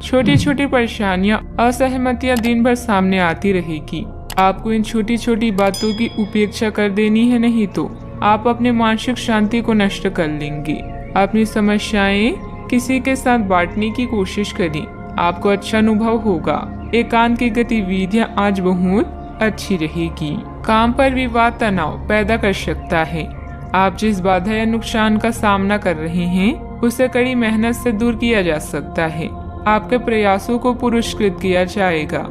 छोटी छोटी परेशानियां, असहमतियां दिन भर सामने आती रहेगी। आपको इन छोटी छोटी बातों की उपेक्षा कर देनी है, नहीं तो आप अपने मानसिक शांति को नष्ट कर लेंगे। अपनी समस्याएं किसी के साथ बांटने की कोशिश करें, आपको अच्छा अनुभव होगा। एकांत की गतिविधियां आज बहुत अच्छी रहेगी। काम पर विवाद तनाव पैदा कर सकता है। आप जिस बाधा या नुकसान का सामना कर रहे हैं उसे कड़ी मेहनत से दूर किया जा सकता है। आपके प्रयासों को पुरस्कृत किया जाएगा,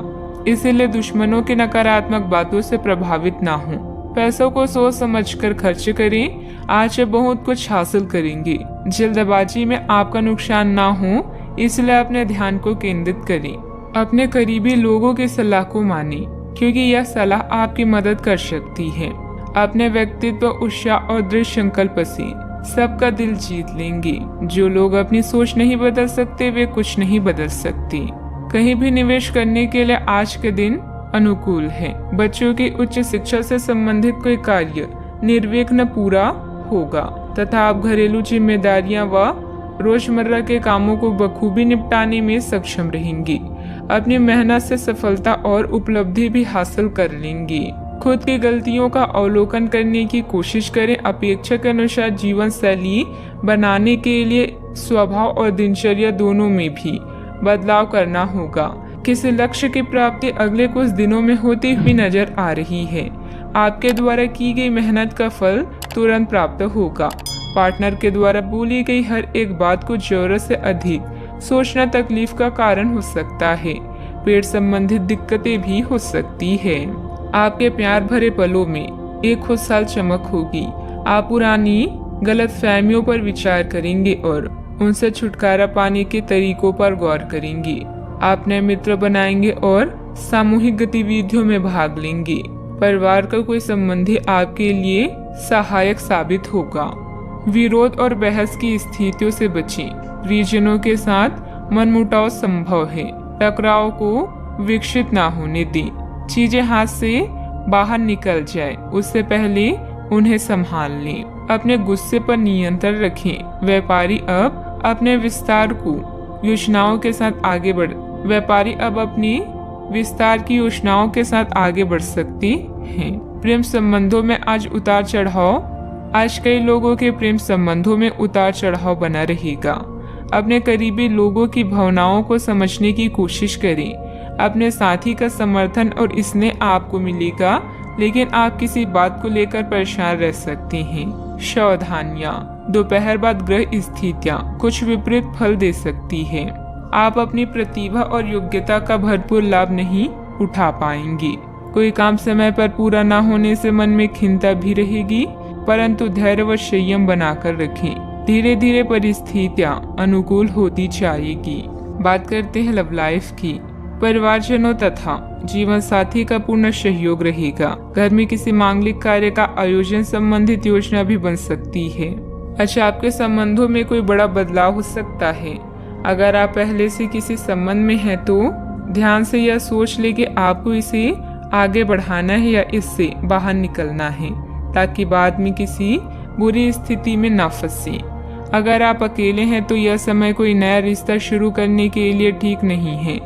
इसीलिए दुश्मनों की नकारात्मक बातों से प्रभावित ना हो। पैसों को सोच समझकर खर्च करें, आज बहुत कुछ हासिल करेंगे। जल्दबाजी में आपका नुकसान ना हो, इसलिए अपने ध्यान को केंद्रित करें। अपने करीबी लोगों की सलाह को मानें, क्योंकि यह सलाह आपकी मदद कर सकती है। अपने व्यक्तित्व, उत्साह और दृढ़ संकल्प से सबका दिल जीत लेंगे। जो लोग अपनी सोच नहीं बदल सकते वे कुछ नहीं बदल सकते। कहीं भी निवेश करने के लिए आज के दिन अनुकूल है। बच्चों की उच्च शिक्षा से संबंधित कोई कार्य निर्विघ्न पूरा होगा तथा आप घरेलू जिम्मेदारियां व रोजमर्रा के कामों को बखूबी निपटाने में सक्षम रहेंगे। अपनी मेहनत से सफलता और उपलब्धि भी हासिल कर लेंगे। खुद की गलतियों का अवलोकन करने की कोशिश करें। अपेक्षा के अनुसार जीवन शैली बनाने के लिए स्वभाव और दिनचर्या दोनों में भी बदलाव करना होगा। किसी लक्ष्य की प्राप्ति अगले कुछ दिनों में होती हुई नजर आ रही है। आपके द्वारा की गई मेहनत का फल तुरंत प्राप्त होगा। पार्टनर के द्वारा बोली गई हर एक बात को जरूरत से अधिक सोचना तकलीफ का कारण हो सकता है। पेट संबंधित दिक्कतें भी हो सकती है। आपके प्यार भरे पलों में एक खुशहाल चमक होगी। आप पुरानी गलतफहमियों पर विचार करेंगे और उनसे छुटकारा पाने के तरीकों पर गौर करेंगे। आप नए मित्र बनाएंगे और सामूहिक गतिविधियों में भाग लेंगे। परिवार का कोई संबंधी आपके लिए सहायक साबित होगा। विरोध और बहस की स्थितियों से बचें। परिजनों के साथ मनमुटाव संभव है। टकराव को विकसित ना होने दें। चीजें हाथ से बाहर निकल जाए उससे पहले उन्हें संभाल लें। अपने गुस्से पर नियंत्रण रखें। व्यापारी अब अपने विस्तार की योजनाओं के साथ आगे बढ़ सकती हैं। प्रेम संबंधों में आज कई लोगों के प्रेम संबंधों में उतार चढ़ाव बना रहेगा। अपने करीबी लोगों की भावनाओं को समझने की कोशिश करें। अपने साथी का समर्थन और स्नेह आपको मिलेगा, लेकिन आप किसी बात को लेकर परेशान रह सकते हैं। सावधानियां, दोपहर बाद ग्रह स्थितियां कुछ विपरीत फल दे सकती है। आप अपनी प्रतिभा और योग्यता का भरपूर लाभ नहीं उठा पाएंगे। कोई काम समय पर पूरा न होने से मन में खिन्नता भी रहेगी, परंतु धैर्य व संयम बनाकर रखें। धीरे धीरे परिस्थितियां अनुकूल होती जाएगी। बात करते हैं लव लाइफ की। परिवारजनों तथा जीवन साथी का पूर्ण सहयोग रहेगा। घर में किसी मांगलिक कार्य का आयोजन संबंधित योजना भी बन सकती है। अच्छा, आपके संबंधों में कोई बड़ा बदलाव हो सकता है। अगर आप पहले से किसी संबंध में हैं तो ध्यान से यह सोच ले कि आपको इसे आगे बढ़ाना है या इससे बाहर निकलना है, ताकि बाद में किसी बुरी स्थिति में न फंसे। अगर आप अकेले हैं तो यह समय कोई नया रिश्ता शुरू करने के लिए ठीक नहीं है,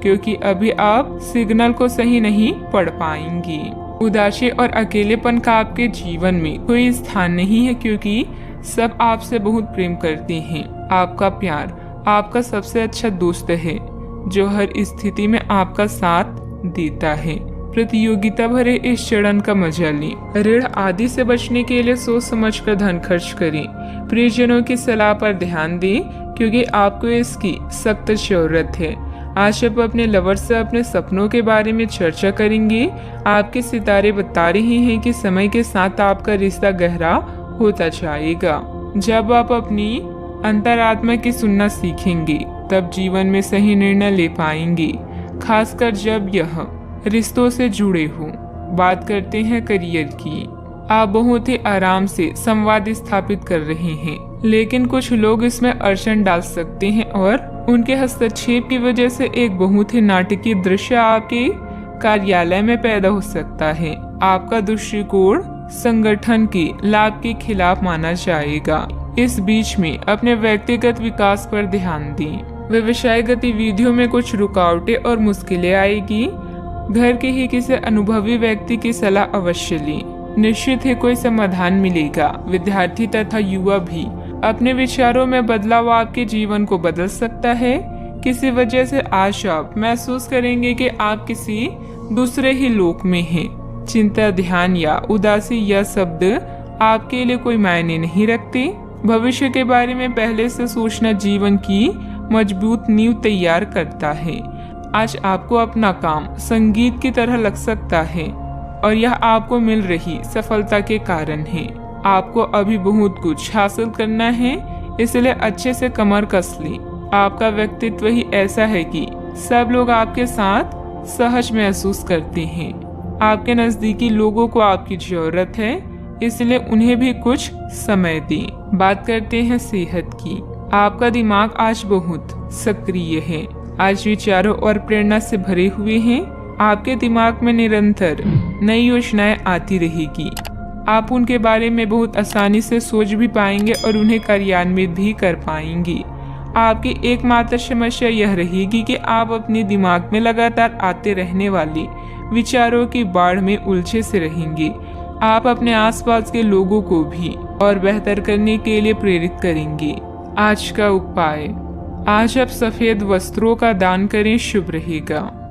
क्योंकि अभी आप सिग्नल को सही नहीं पढ़ पाएंगे। उदासी और अकेलेपन का आपके जीवन में कोई स्थान नहीं है, क्योंकि सब आपसे बहुत प्रेम करते हैं। आपका प्यार आपका सबसे अच्छा दोस्त है, जो हर स्थिति में आपका साथ देता है। प्रतियोगिता भरे इस चरण का मजा लें। ऋण आदि से बचने के लिए सोच समझकर धन खर्च करें। प्रियजनों की सलाह पर ध्यान दें, क्योंकि आपको इसकी सख्त जरूरत है। आज आप अपने लवर से अपने सपनों के बारे में चर्चा करेंगे। आपके सितारे बता रहे हैं कि समय के साथ आपका रिश्ता गहरा होता जाएगा। जब आप अपनी अंतरात्मा की सुनना सीखेंगे, तब जीवन में सही निर्णय ले पाएंगे, खासकर जब यह रिश्तों से जुड़े हों। बात करते हैं करियर की। आप बहुत ही आराम से संवाद स्थापित कर रहे हैं, लेकिन कुछ लोग इसमें अड़चन डाल सकते हैं और उनके हस्तक्षेप की वजह से एक बहुत ही नाटकीय दृश्य आपके कार्यालय में पैदा हो सकता है। आपका दृष्टिकोण संगठन के लाभ के खिलाफ माना जाएगा। इस बीच में अपने व्यक्तिगत विकास पर ध्यान दें। व्यवसाय गतिविधियों में कुछ रुकावटें और मुश्किलें आएगी। घर के ही किसी अनुभवी व्यक्ति की सलाह अवश्य लें, निश्चित ही कोई समाधान मिलेगा। विद्यार्थी तथा युवा भी अपने विचारों में बदलाव आपके जीवन को बदल सकता है। किसी वजह से आज आप महसूस करेंगे कि आप किसी दूसरे ही लोक में हैं। चिंता, ध्यान या उदासी यह शब्द आपके लिए कोई मायने नहीं रखते। भविष्य के बारे में पहले से सोचना जीवन की मजबूत नींव तैयार करता है। आज आपको अपना काम संगीत की तरह लग सकता है और यह आपको मिल रही सफलता के कारण है। आपको अभी बहुत कुछ हासिल करना है, इसलिए अच्छे से कमर कस लें। आपका व्यक्तित्व ही ऐसा है कि सब लोग आपके साथ सहज महसूस करते हैं। आपके नजदीकी लोगों को आपकी जरूरत है, इसलिए उन्हें भी कुछ समय दें। बात करते हैं सेहत की। आपका दिमाग आज बहुत सक्रिय है, आज विचारों और प्रेरणा से भरे हुए हैं। आपके दिमाग में निरंतर नई योजनाएं आती रहेगी। आप उनके बारे में बहुत आसानी से सोच भी पाएंगे और उन्हें कार्यान्वित भी कर पाएंगे। आपकी एकमात्र समस्या यह रहेगी कि आप अपने दिमाग में लगातार आते रहने वाले विचारों की बाढ़ में उलझे से रहेंगे। आप अपने आसपास के लोगों को भी और बेहतर करने के लिए प्रेरित करेंगे। आज का उपाय, आज आप सफेद वस्त्रों का दान करें, शुभ रहेगा।